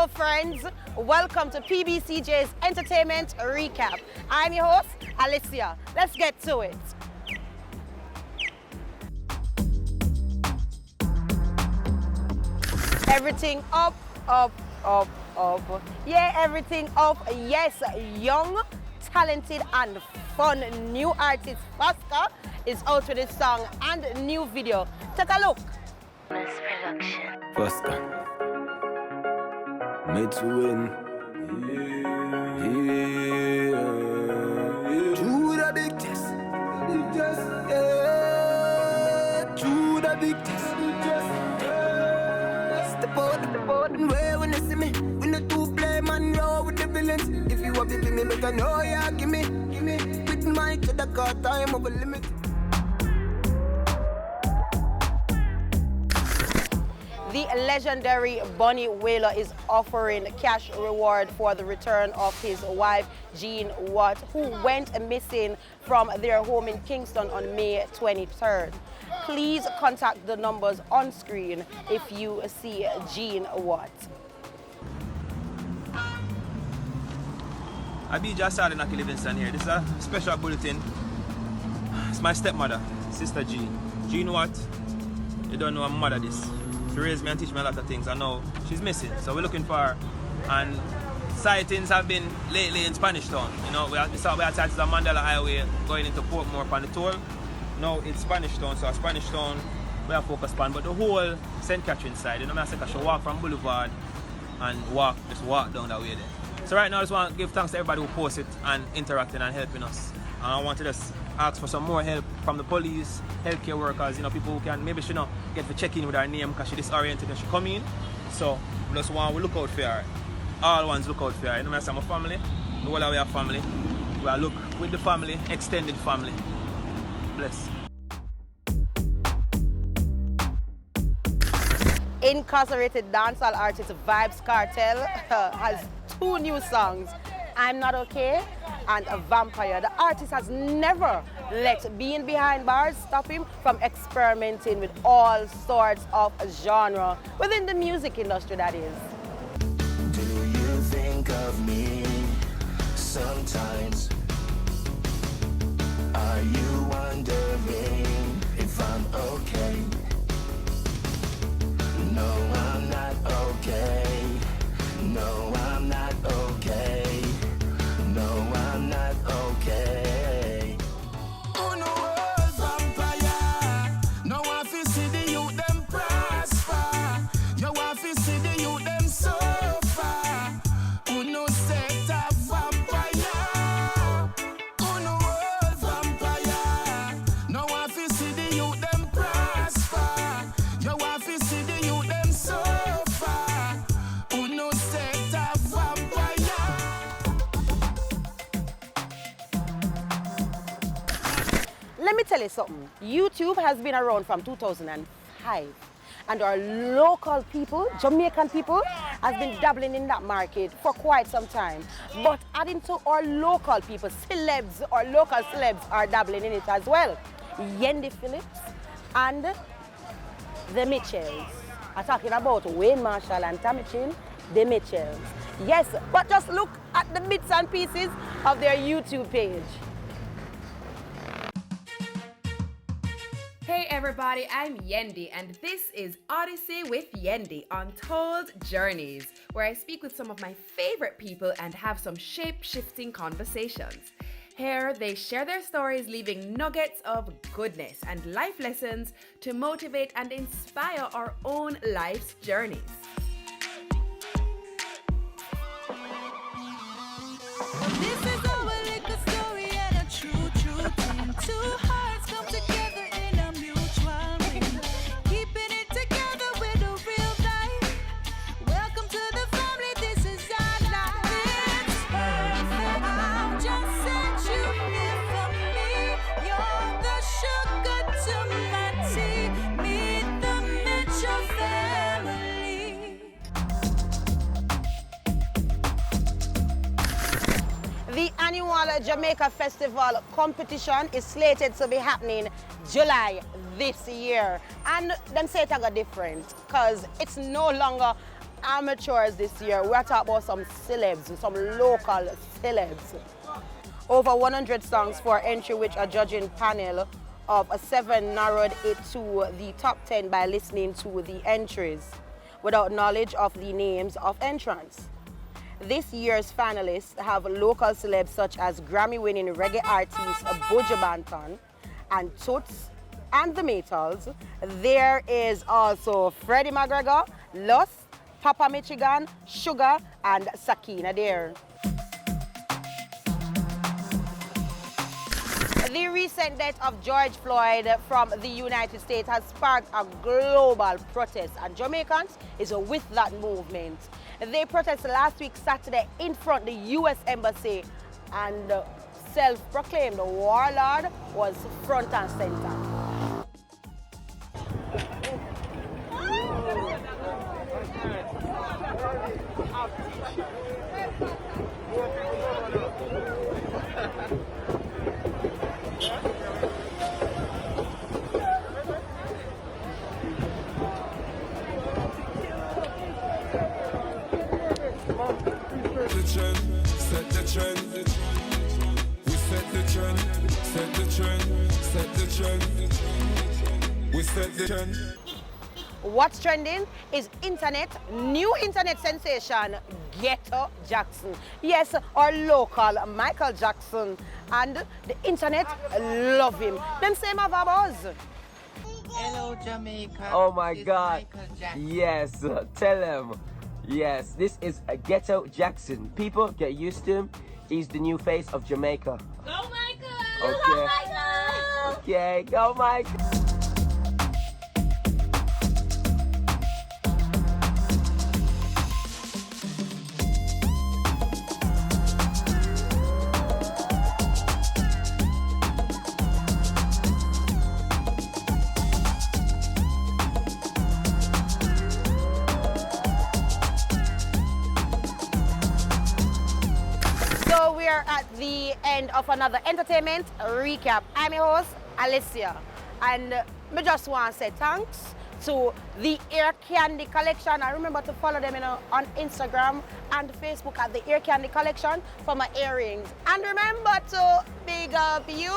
Hello friends, welcome to PBCJ's Entertainment Recap. I'm your host, Alicia. Let's get to it. Everything up. Yeah, everything up. Yes, young, talented and fun new artist Foska is out with his song and new video. Take a look. Foska, made to win. To the big test. To the big test. Step out. Where when you see me, when the two play man roll with the villains. If you want to be me, better know ya. Give me. With my to the car time over limit. The legendary Bunny Wailer is offering cash reward for the return of his wife, Jean Watt, who went missing from their home in Kingston on May 23rd. Please contact the numbers on screen if you see Jean Watt. I be just starting Naki Livingston here. This is a special bulletin. It's my stepmother, Sister Jean. Jean Watt, you don't know her mother this. She raised me and teach me a lot of things. I know she's missing, so we're looking for her. And sightings have been lately in Spanish Town. You know, we had sightings on Mandela Highway going into Portmore upon the toll. Now it's Spanish Town, so Spanish Town we are focused on. But the whole St. Catherine side, you know, I say I should walk from Boulevard and just walk down that way there. So right now I just want to give thanks to everybody who posted and interacting and helping us. And I want to just ask for some more help from the police, healthcare workers, you know, people who can maybe she know get to check in with her name because she disoriented when she come in. So we just want to look out for her. All ones look out for her. You know, I say my family, the whole of our family. We are look with the family, extended family. Bless. Incarcerated dancehall artist Vybz Kartel has two new songs, I'm Not Okay and A Vampire. The artist has never let being behind bars stop him from experimenting with all sorts of genre within the music industry, that is. Do you think of me sometimes? Are you wondering if I'm okay? No, I'm not okay. No, I'm not okay. No, I'm not okay. Who knows vampire? No one fi see the youth them prosper. You want fi see the youth them suffer. Who knows set a vampire? Who knows vampire? No one fi see the youth them prosper. You want fi see the youth them suffer. Who knows set a vampire? Let me tell you something. YouTube has been around from 2005, and our local people, Jamaican people, has been dabbling in that market for quite some time. But adding to our local people, celebs, our local celebs are dabbling in it as well. Yendi, Phillips and the Mitchells. I'm talking about Wayne Marshall and Tammy Chin, the Mitchells. Yes, but just look at the bits and pieces of their YouTube page. Hey everybody, I'm Yendi and this is Odyssey with Yendi, Untold Journeys, where I speak with some of my favorite people and have some shape-shifting conversations. Here, they share their stories, leaving nuggets of goodness and life lessons to motivate and inspire our own life's journeys. This is our little story and a true thing. Two hearts come together in a mutual win. Keeping it together with a real life. Welcome to the family, this is our life. It's perfect. I've just sent you here for me. You're the sugar to my tea. Meet the Mitchell family. The annual Jamaica Festival competition is slated to be happening July this year. And them say it got different because it's no longer amateurs this year. We're talking about some celebs, some local celebs. Over 100 songs for entry, which a judging panel of 7 narrowed it to the top 10 by listening to the entries without knowledge of the names of entrants. This year's finalists have local celebs such as Grammy-winning reggae artist Buju Banton and Toots and the Metals. There is also Freddie Mcgregor, Los, Papa Michigan, Shuga and Sakina there. The recent death of George Floyd from the United States has sparked a global protest, and Jamaicans is with that movement. They protested last week Saturday in front of the U.S. Embassy, and self-proclaimed warlord was front and center. Set the trend. We set the trend. Set the trend. Set the trend. We set the trend. What's trending is new internet sensation, Ghetto Jackson. Yes, our local Michael Jackson, and the internet love him. Them say my buzz. Hello, Jamaica. Oh my This is God. Michael Jackson. Yes, tell him. Yes, this is a Ghetto Jackson. People, get used to him. He's the new face of Jamaica. Go Michael! Okay. Go Michael! Okay, go Mike. So we are at the end of another entertainment recap. I'm your host, Alicia, and I just want to say thanks to the Ear Candy Collection. And remember to follow them on Instagram and Facebook at the Ear Candy Collection for my earrings. And remember to big up you.